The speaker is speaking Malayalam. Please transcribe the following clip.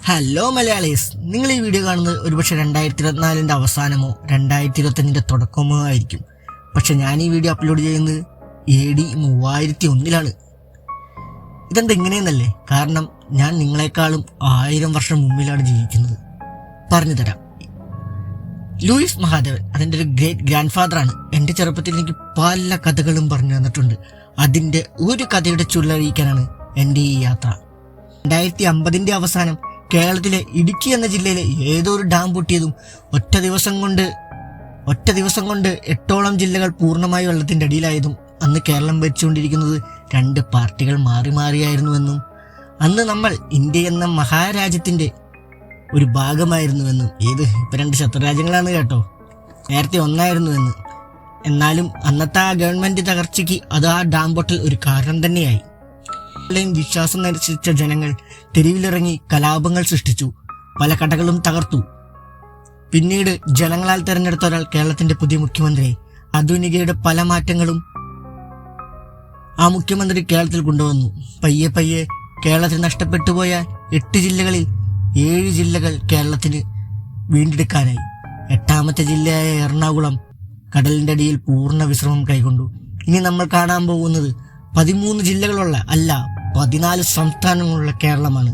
ഹലോ മലയാളീസ്, നിങ്ങൾ ഈ വീഡിയോ കാണുന്നത് ഒരുപക്ഷെ 2024 അവസാനമോ 2025 തുടക്കമോ ആയിരിക്കും. പക്ഷെ ഞാൻ ഈ വീഡിയോ അപ്ലോഡ് ചെയ്യുന്നത് AD 3001 ഇതെന്താ ഇങ്ങനെയെന്നല്ലേ? കാരണം ഞാൻ നിങ്ങളെക്കാളും 1000 വർഷം മുമ്പിലാണ് ജീവിക്കുന്നത്. പറഞ്ഞു തരാം. ലൂയിസ് മഹാദേവൻ അതിൻ്റെ ഒരു ഗ്രേറ്റ് ഗ്രാൻഡ് ഫാദറാണ്. എൻ്റെ ചെറുപ്പത്തിൽ എനിക്ക് പല കഥകളും പറഞ്ഞു തന്നിട്ടുണ്ട്. അതിൻ്റെ ഒരു കഥയുടെ ചുരുളറിയിക്കാനാണ് എൻ്റെ ഈ യാത്ര. 2050 അവസാനം കേരളത്തിലെ ഇടുക്കി എന്ന ജില്ലയിലെ ഏതോ ഒരു ഡാം പൊട്ടിയതും ഒറ്റ ദിവസം കൊണ്ട് 8ഓളം ജില്ലകൾ പൂർണ്ണമായി വെള്ളത്തിൻ്റെ അടിയിലായതും അന്ന് കേരളം ഭരിച്ചുകൊണ്ടിരിക്കുന്നത് 2 പാർട്ടികൾ മാറി മാറിയായിരുന്നുവെന്നും അന്ന് നമ്മൾ ഇന്ത്യ എന്ന മഹാരാജ്യത്തിൻ്റെ ഒരു ഭാഗമായിരുന്നുവെന്നും ഇപ്പൊ 2 ശത്രുരാജ്യങ്ങളാണ് കേട്ടോ, നേരത്തെ ഒന്നായിരുന്നുവെന്ന്. എന്നാലും അന്നത്തെ ആ ഗവൺമെന്റ് തകർച്ചയ്ക്ക് അത് ആ ഡാം പൊട്ടൽ ഒരു കാരണം തന്നെയായി. വിശ്വാസം നശിച്ച ജനങ്ങൾ തെരുവിലിറങ്ങി കലാപങ്ങൾ സൃഷ്ടിച്ചു, പല കടകളും തകർത്തു. പിന്നീട് ജനങ്ങളാൽ തെരഞ്ഞെടുത്ത ഒരാൾ കേരളത്തിന്റെ പുതിയ മുഖ്യമന്ത്രിയായി. ആധുനികയുടെ പല മാറ്റങ്ങളും ആ മുഖ്യമന്ത്രി കേരളത്തിൽ കൊണ്ടുവന്നു. പയ്യെ പയ്യെ കേരളത്തിൽ നഷ്ടപ്പെട്ടു പോയ 8 ജില്ലകളിൽ 7 ജില്ലകൾ കേരളത്തിന് വീണ്ടെടുക്കാനായി. 8ാമത്തെ ജില്ലയായ എറണാകുളം കടലിന്റെ അടിയിൽ പൂർണ്ണ വിശ്രമം കൈക്കൊണ്ടു. ഇനി നമ്മൾ കാണാൻ പോകുന്നത് 13 ജില്ലകളുള്ള 14 സംസ്ഥാനങ്ങളുള്ള കേരളമാണ്.